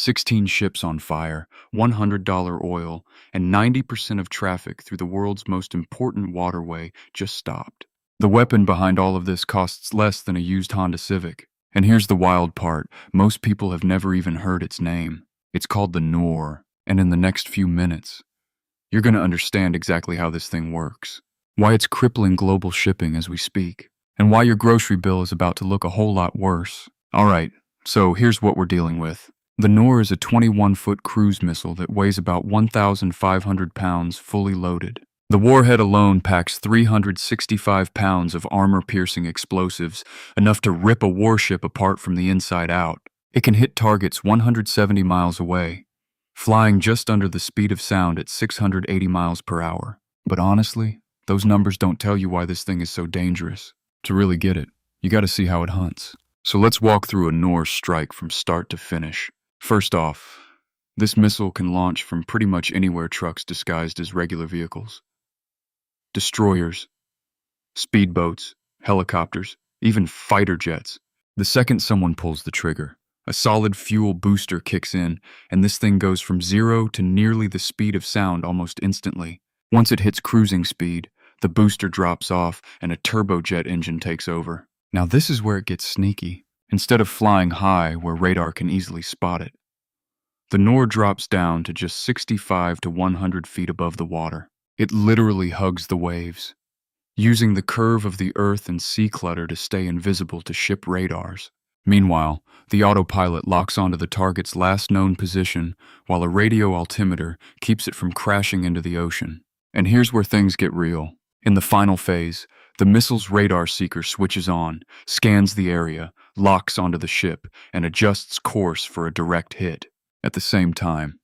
16 ships on fire, $100 oil, and 90% of traffic through the world's most important waterway just stopped. The weapon behind all of this costs less than a used Honda Civic. And here's the wild part, most people have never even heard its name. It's called the Noor, and in the next few minutes, you're going to understand exactly how this thing works, why it's crippling global shipping as we speak, and why your grocery bill is about to look a whole lot worse. Alright, so here's what we're dealing with. The Noor is a 21-foot cruise missile that weighs about 1,500 pounds fully loaded. The warhead alone packs 365 pounds of armor-piercing explosives, enough to rip a warship apart from the inside out. It can hit targets 170 miles away, flying just under the speed of sound at 680 miles per hour. But honestly, those numbers don't tell you why this thing is so dangerous. To really get it, you gotta see how it hunts. So let's walk through a Noor strike from start to finish. First off, this missile can launch from pretty much anywhere trucks disguised as regular vehicles. Destroyers, speedboats, helicopters, even fighter jets. The second someone pulls the trigger, a solid fuel booster kicks in, and this thing goes from 0 to nearly the speed of sound almost instantly. Once it hits cruising speed, the booster drops off and a turbojet engine takes over. Now this is where it gets sneaky. Instead of flying high where radar can easily spot it, the Noor drops down to just 65 to 100 feet above the water. It literally hugs the waves, using the curve of the earth and sea clutter to stay invisible to ship radars. Meanwhile, the autopilot locks onto the target's last known position, while a radio altimeter keeps it from crashing into the ocean. And here's where things get real. In the final phase, the missile's radar seeker switches on, scans the area, locks onto the ship, and adjusts course for a direct hit. At the same time,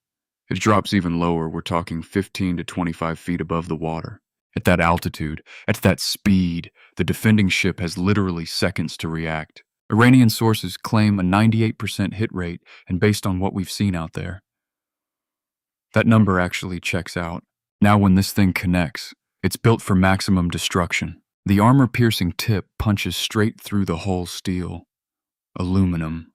it drops even lower, we're talking 15 to 25 feet above the water. At that altitude, at that speed, the defending ship has literally seconds to react. Iranian sources claim a 98% hit rate, and based on what we've seen out there, that number actually checks out. Now when this thing connects, it's built for maximum destruction. The armor-piercing tip punches straight through the whole steel. Aluminum.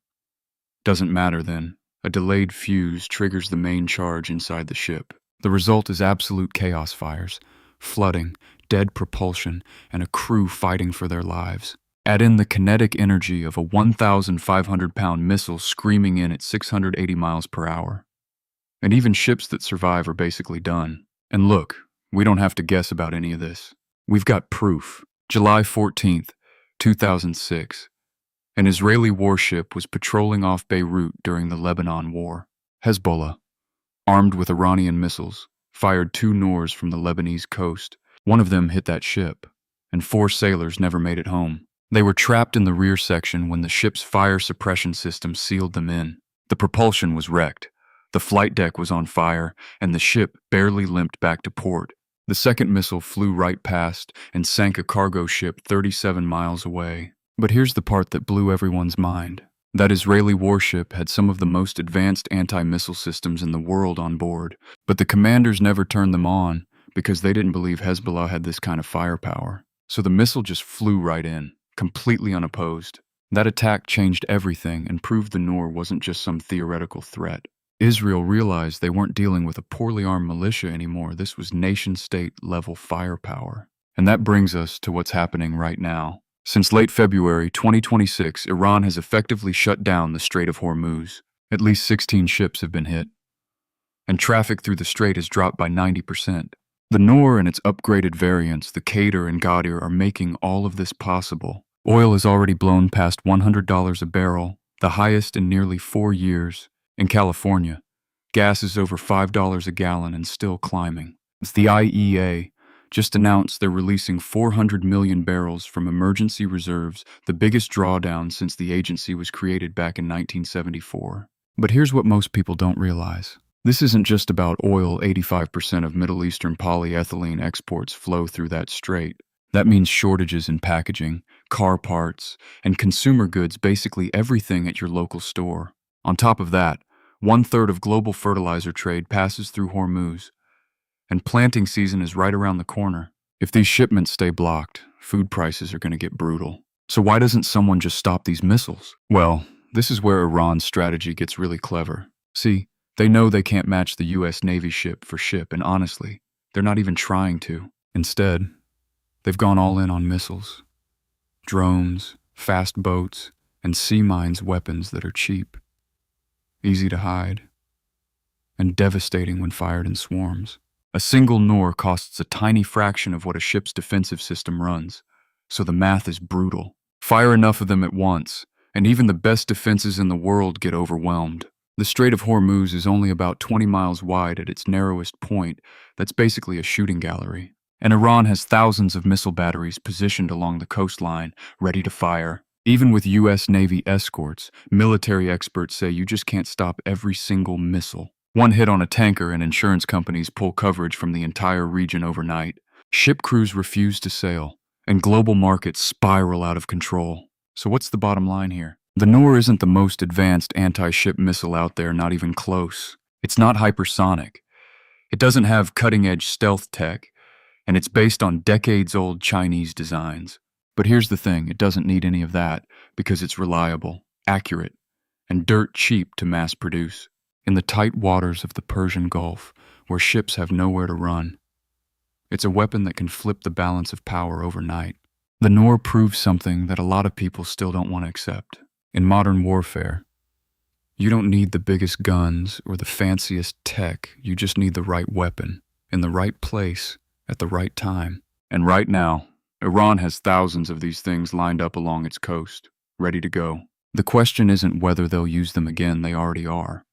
Doesn't matter then. A delayed fuse triggers the main charge inside the ship. The result is absolute chaos fires, flooding, dead propulsion, and a crew fighting for their lives. Add in the kinetic energy of a 1,500-pound missile screaming in at 680 miles per hour. And even ships that survive are basically done. And look, we don't have to guess about any of this. We've got proof. July 14th, 2006. An Israeli warship was patrolling off Beirut during the Lebanon War. Hezbollah, armed with Iranian missiles, fired 2 Noors from the Lebanese coast. One of them hit that ship, and 4 sailors never made it home. They were trapped in the rear section when the ship's fire suppression system sealed them in. The propulsion was wrecked, the flight deck was on fire, and the ship barely limped back to port. The second missile flew right past and sank a cargo ship 37 miles away. But here's the part that blew everyone's mind. That Israeli warship had some of the most advanced anti-missile systems in the world on board, but the commanders never turned them on because they didn't believe Hezbollah had this kind of firepower. So the missile just flew right in, completely unopposed. That attack changed everything and proved the Noor wasn't just some theoretical threat. Israel realized they weren't dealing with a poorly armed militia anymore. This was nation-state level firepower. And that brings us to what's happening right now. Since late February 2026, Iran has effectively shut down the Strait of Hormuz. At least 16 ships have been hit, and traffic through the strait has dropped by 90%. The Noor and its upgraded variants, the Qadir and Ghadir, are making all of this possible. Oil has already blown past $100 a barrel, the highest in nearly 4 years. In California, gas is over $5 a gallon and still climbing. As the IEA just announced they're releasing 400 million barrels from emergency reserves, the biggest drawdown since the agency was created back in 1974. But here's what most people don't realize. This isn't just about oil. 85% of Middle Eastern polyethylene exports flow through that strait. That means shortages in packaging, car parts, and consumer goods, basically everything at your local store. On top of that, 1/3 of global fertilizer trade passes through Hormuz, and planting season is right around the corner. If these shipments stay blocked, food prices are going to get brutal. So why doesn't someone just stop these missiles? Well, this is where Iran's strategy gets really clever. See, they know they can't match the US Navy ship for ship, and honestly, they're not even trying to. Instead, they've gone all in on missiles, drones, fast boats, and sea mines weapons that are cheap, easy to hide, and devastating when fired in swarms. A single Noor costs a tiny fraction of what a ship's defensive system runs, so the math is brutal. Fire enough of them at once, and even the best defenses in the world get overwhelmed. The Strait of Hormuz is only about 20 miles wide at its narrowest point. That's basically a shooting gallery. And Iran has thousands of missile batteries positioned along the coastline, ready to fire. Even with US Navy escorts, military experts say you just can't stop every single missile. One hit on a tanker and insurance companies pull coverage from the entire region overnight. Ship crews refuse to sail, and global markets spiral out of control. So what's the bottom line here? The Noor isn't the most advanced anti-ship missile out there, not even close. It's not hypersonic. It doesn't have cutting-edge stealth tech, and it's based on decades-old Chinese designs. But here's the thing, it doesn't need any of that because it's reliable, accurate, and dirt cheap to mass produce. In the tight waters of the Persian Gulf, where ships have nowhere to run, it's a weapon that can flip the balance of power overnight. The Noor proves something that a lot of people still don't want to accept. In modern warfare, you don't need the biggest guns or the fanciest tech, you just need the right weapon, in the right place, at the right time. And right now, Iran has thousands of these things lined up along its coast, ready to go. The question isn't whether they'll use them again, they already are.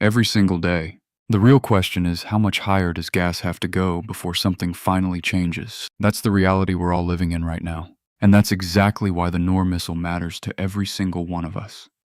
Every single day. The real question is, how much higher does gas have to go before something finally changes? That's the reality we're all living in right now. And that's exactly why the Noor missile matters to every single one of us.